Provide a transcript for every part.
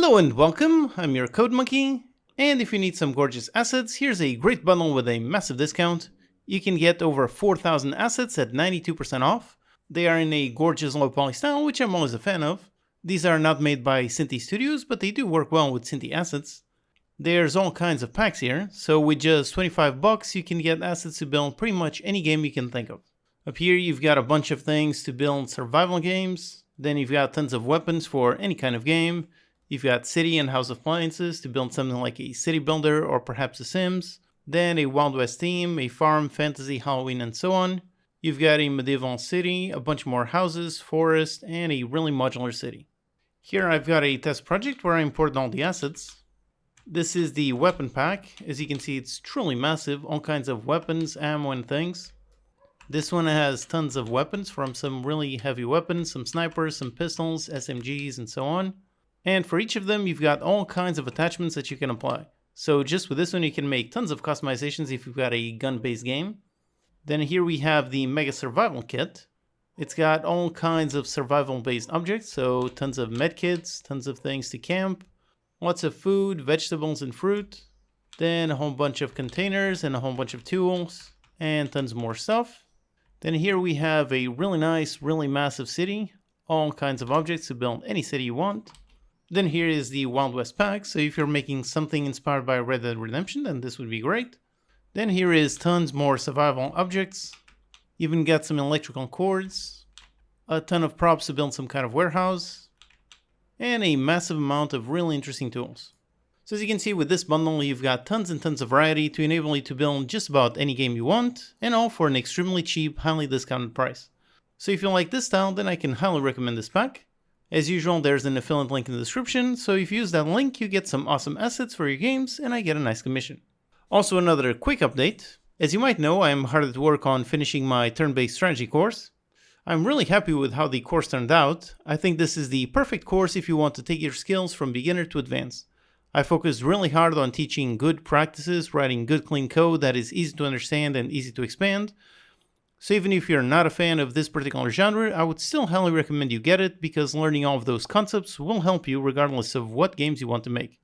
Hello and welcome, I'm your Code Monkey, and if you need some gorgeous assets, here's a great bundle with a massive discount. You can get over 4,000 assets at 92% off. They are in a gorgeous low poly style, which I'm always a fan of. These are not made by Cinti Studios, but they do work well with Cinti assets. There's all kinds of packs here, so with just 25 bucks you can get assets to build pretty much any game you can think of. Up here you've got a bunch of things to build survival games, then you've got tons of weapons for any kind of game. You've got city and house appliances to build something like a city builder or perhaps a Sims. Then a Wild West theme, a farm, fantasy, Halloween, and so on. You've got a medieval city, a bunch more houses, forest, and a really modular city. Here I've got a test project where I imported all the assets. This is the weapon pack. As you can see, it's truly massive, all kinds of weapons, ammo, and things. This one has tons of weapons, from some really heavy weapons, some snipers, some pistols, SMGs, and so on. And for each of them, you've got all kinds of attachments that you can apply. So just with this one, you can make tons of customizations if you've got a gun-based game. Then here we have the Mega Survival Kit. It's got all kinds of survival-based objects, so tons of medkits, tons of things to camp, lots of food, vegetables, and fruit. Then a whole bunch of containers and a whole bunch of tools, and tons more stuff. Then here we have a really nice, really massive city, all kinds of objects to build any city you want. Then here is the Wild West pack, so if you're making something inspired by Red Dead Redemption, then this would be great. Then here is tons more survival objects. Even got some electrical cords, a ton of props to build some kind of warehouse, and a massive amount of really interesting tools. So as you can see with this bundle, you've got tons and tons of variety to enable you to build just about any game you want, and all for an extremely cheap, highly discounted price. So if you like this style, then I can highly recommend this pack. As usual, there's an affiliate link in the description, so if you use that link, you get some awesome assets for your games, and I get a nice commission. Also, another quick update. As you might know, I am hard at work on finishing my turn-based strategy course. I'm really happy with how the course turned out. I think this is the perfect course if you want to take your skills from beginner to advanced. I focused really hard on teaching good practices, writing good clean code that is easy to understand and easy to expand. So even if you're not a fan of this particular genre, I would still highly recommend you get it, because learning all of those concepts will help you regardless of what games you want to make.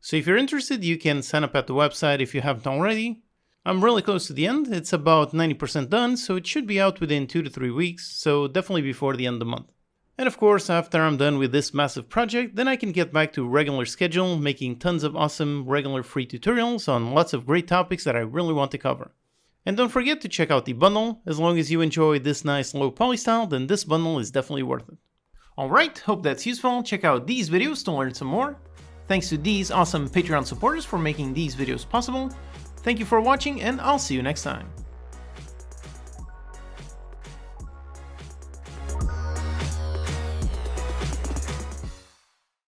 So if you're interested, you can sign up at the website if you haven't already. I'm really close to the end, it's about 90% done, so it should be out within 2 to 3 weeks, so definitely before the end of the month. And of course, after I'm done with this massive project, then I can get back to regular schedule, making tons of awesome regular free tutorials on lots of great topics that I really want to cover. And don't forget to check out the bundle. As long as you enjoy this nice low poly style, then this bundle is definitely worth it. Alright, hope that's useful. Check out these videos to learn some more. Thanks to these awesome Patreon supporters for making these videos possible. Thank you for watching, and I'll see you next time.